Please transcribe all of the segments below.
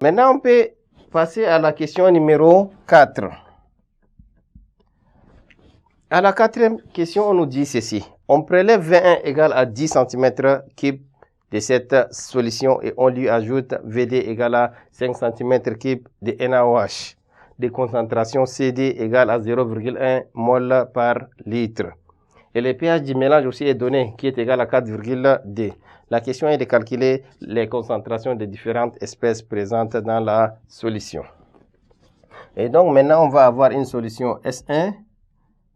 Maintenant, on peut passer à la question numéro 4. À la quatrième question, on nous dit ceci. On prélève V1 égale à 10 cm3 de cette solution et on lui ajoute VD égale à 5 cm3 de NaOH. De concentration CD égale à 0,1 mol par litre. Et le pH du mélange aussi est donné, qui est égal à 4,2. La question est de calculer les concentrations des différentes espèces présentes dans la solution. Et donc maintenant, on va avoir une solution S1.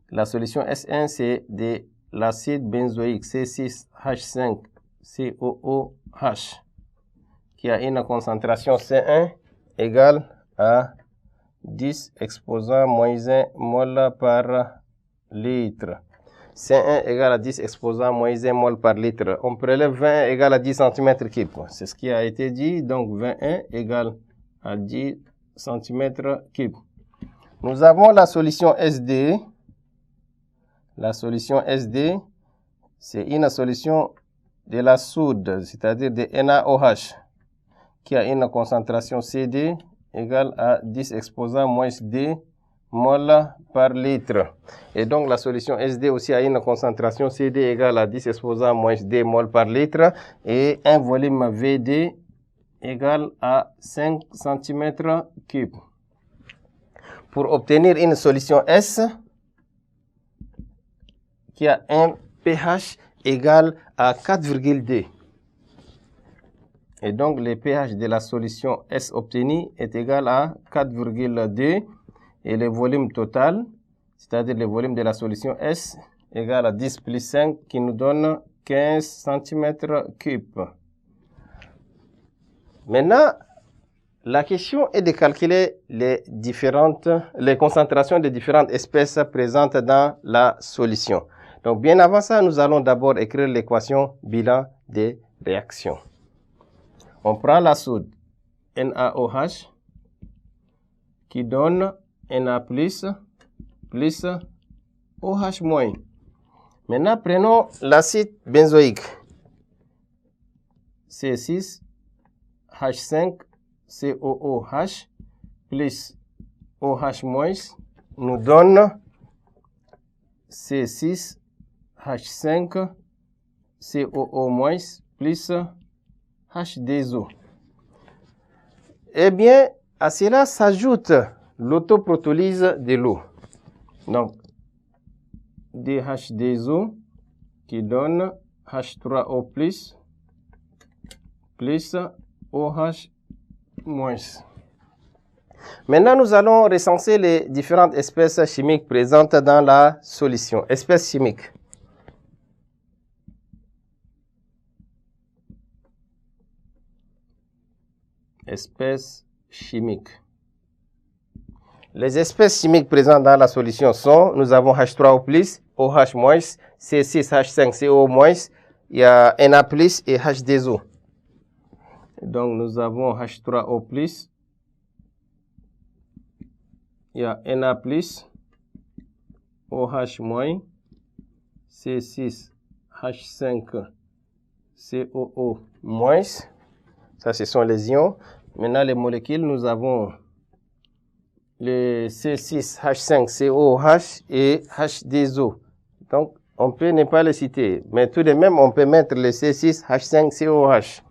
La solution S1, c'est de l'acide benzoïque C6H5COOH qui a une concentration C1 égale à 10 exposant moins 1 mol par litre. C1 égale à 10 exposant moins 1 mol par litre. On prélève 20 égale à 10 cm3. C'est ce qui a été dit. Donc 21 égale à 10 cm3. Nous avons la solution SD. La solution SD, c'est une solution de la soude, c'est-à-dire de NaOH, qui a une concentration CD égale à 10 exposant moins 2 mol par litre. Et donc la solution SD aussi a une concentration CD égale à 10 exposant moins 2 mol par litre et un volume VD égal à 5 cm3. Pour obtenir une solution S qui a un pH égal à 4,2. Et donc le pH de la solution S obtenue est égal à 4,2 et le volume total, c'est-à-dire le volume de la solution S, égal à 10 plus 5 qui nous donne 15 cm3. Maintenant, la question est de calculer les concentrations des différentes espèces présentes dans la solution. Donc, bien avant ça, nous allons d'abord écrire l'équation bilan des réactions. On prend la soude NaOH qui donne Na plus OH moins. Maintenant, prenons l'acide benzoïque C6H5COOH plus OH moins nous donne C6H5COO- plus H2O. Eh bien, à cela s'ajoute l'autoprotolyse de l'eau. Donc, DH2O qui donne H3O plus OH moins. Maintenant, nous allons recenser les différentes espèces chimiques présentes dans la solution. Espèces chimiques. Espèces chimiques. Les espèces chimiques présentes dans la solution sont, nous avons H3O+, OH-, C6H5CO-, il y a Na+, et H2O. Donc, nous avons H3O+, il y a Na+, OH-, C6H5COO-. Ça, ce sont les ions. Maintenant, les molécules, nous avons le C6H5COOH et H2O. Donc, on peut ne pas les citer. Mais tout de même, on peut mettre le C6H5COOH.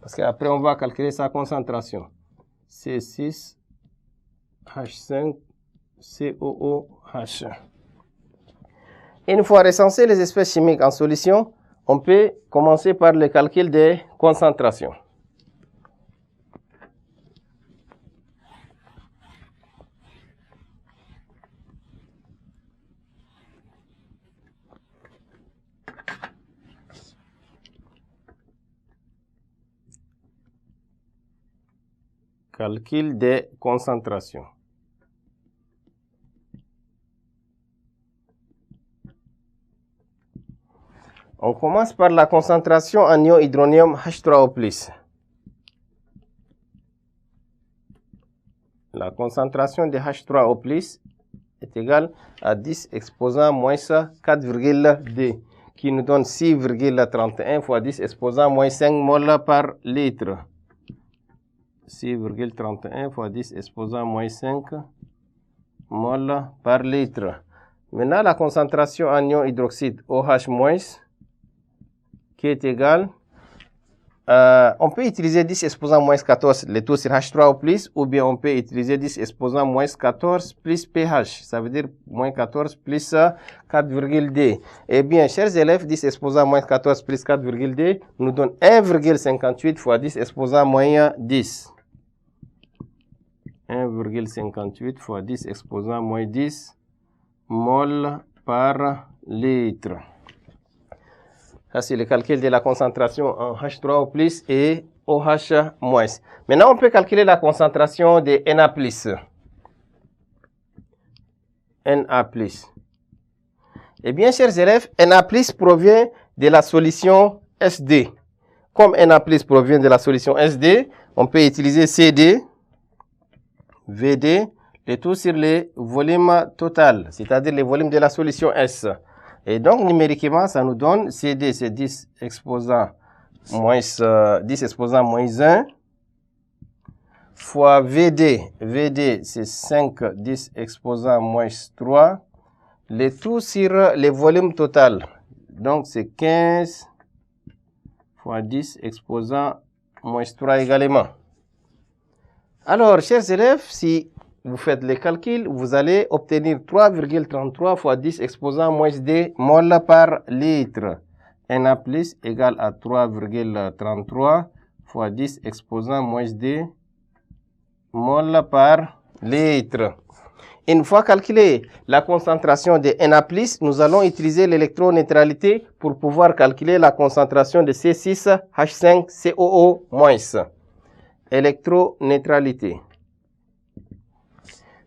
Parce qu'après, on va calculer sa concentration. C6H5COOH. Une fois recensées les espèces chimiques en solution, on peut commencer par le calcul des concentrations. Calcul des concentrations. On commence par la concentration en ion hydronium H3O+. La concentration de H3O+ est égale à 10 exposant moins 4,2 qui nous donne 6,31 fois 10 exposant moins 5 mol par litre. 6,31 fois 10 exposant moins 5 mol par litre. Maintenant, la concentration en ion hydroxyde OH- qui est égale, on peut utiliser 10 exposant moins 14, le tout sur H3O plus, ou bien on peut utiliser 10 exposant moins 14 plus pH, ça veut dire moins 14 plus 4,D. Eh bien, chers élèves, 10 exposant moins 14 plus 4,D nous donne 1,58 fois 10 exposant moins 10. 1,58 fois 10 exposant moins 10 mol par litre. Ça, c'est le calcul de la concentration en H3O plus et OH-. Maintenant, on peut calculer la concentration de Na+. Na+. Eh bien, chers élèves, Na+, provient de la solution SD. Comme Na+, provient de la solution SD, on peut utiliser CD, VD, le tout sur le volume total, c'est-à-dire le volume de la solution S. Et donc, numériquement, ça nous donne CD, c'est 10 exposant moins 1, fois VD. VD, c'est 5, 10 exposant moins 3. Le tout sur le volume total. Donc, c'est 15 fois 10 exposant moins 3 également. Alors, chers élèves, si vous faites les calculs, vous allez obtenir 3,33 fois 10 exposant moins D mol par litre. Na plus égale à 3,33 fois 10 exposant moins D mol par litre. Une fois calculé la concentration de Na+, nous allons utiliser l'électroneutralité pour pouvoir calculer la concentration de C6H5COO-. Électroneutralité.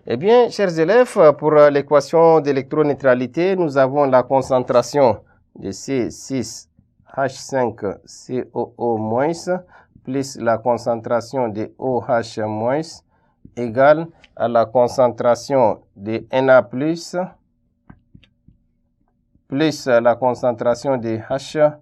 Eh bien, chers élèves, pour l'équation d'électroneutralité, nous avons la concentration de C6H5COO- plus la concentration de OH- égale à la concentration de Na+, plus la concentration de H3O+.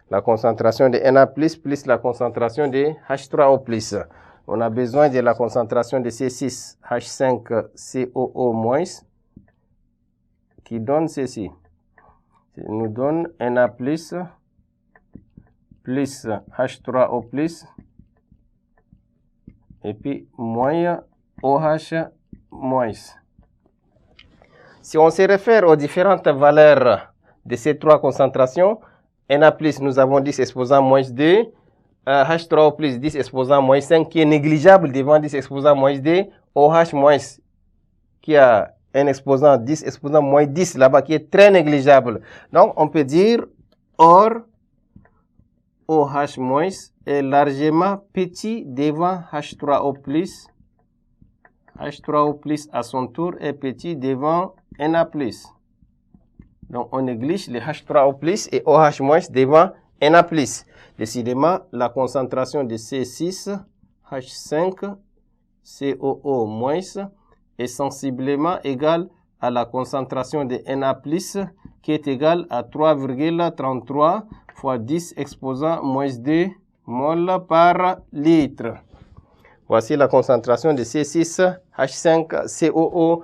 La concentration de Na+, plus la concentration de H3O+. On a besoin de la concentration de C6H5COO- qui donne ceci. Ça nous donne Na+, plus H3O+, et puis moins OH-. Si on se réfère aux différentes valeurs de ces trois concentrations, Na+, nous avons 10 exposant moins 2, H3O plus 10 exposant moins 5 qui est négligeable devant 10 exposant moins D, OH- qui a un exposant 10 exposant moins 10 là-bas qui est très négligeable. Donc on peut dire or OH- est largement petit devant H3O plus. H3O plus à son tour est petit devant Na+. Donc on néglige les H3O plus et OH- devant Na+. Décidément, la concentration de C6H5COO- est sensiblement égale à la concentration de Na+, qui est égale à 3,33 fois 10 exposant moins 2 mol par litre. Voici la concentration de C6H5COO-.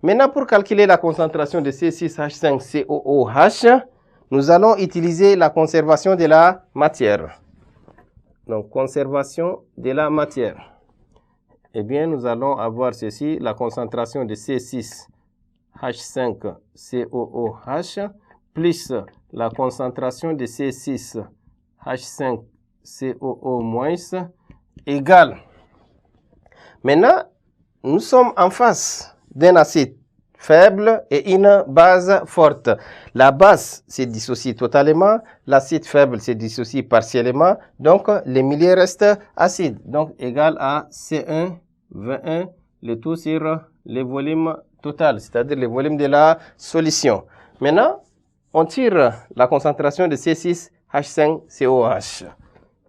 Maintenant, pour calculer la concentration de C6H5COOH, nous allons utiliser la conservation de la matière. Donc, conservation de la matière. Eh bien, nous allons avoir ceci, la concentration de C6H5COOH plus la concentration de C6H5COO- égale. Maintenant, nous sommes en face d'un acide faible et une base forte. La base se dissocie totalement, l'acide faible se dissocie partiellement, donc le milieu reste acide, donc égal à C1V1, le tout sur le volume total, c'est-à-dire le volume de la solution. Maintenant, on tire la concentration de C6H5COOH.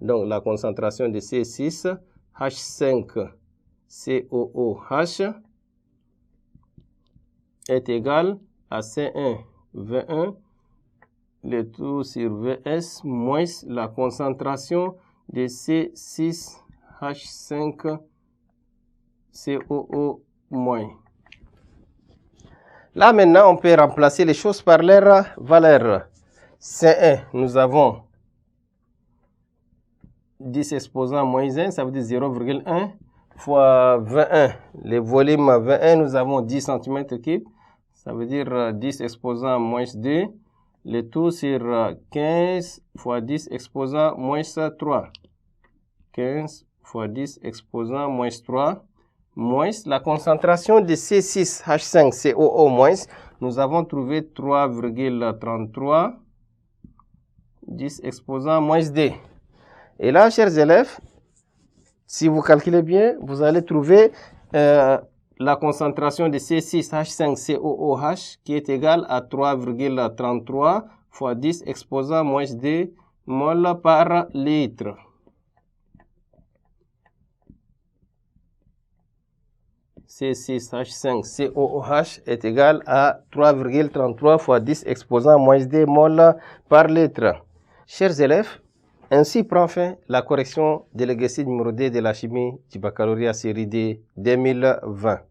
Donc la concentration de C6H5COOH est égal à C1V1 le tout sur Vs moins la concentration de C6H5COO-. Là maintenant, on peut remplacer les choses par leur valeur. C1, nous avons 10 exposant moins 1, ça veut dire 0,1 fois 21. Les volumes 21, nous avons 10 cm3, ça veut dire 10 exposant moins 2. Le tout sur 15 fois 10 exposant moins 3. 15 fois 10 exposant moins 3. Moins la concentration de C6H5COO-, nous avons trouvé 3,33. 10 exposant moins 2. Et là, chers élèves, si vous calculez bien, vous allez trouver la concentration de C6H5COOH qui est égale à 3,33 fois 10 exposant moins 2 mol par litre. C6H5COOH est égal à 3,33 fois 10 exposant moins 2 mol par litre. Chers élèves, ainsi prend fin la correction de l'exercice numéro 2 de la chimie du baccalauréat série D 2020.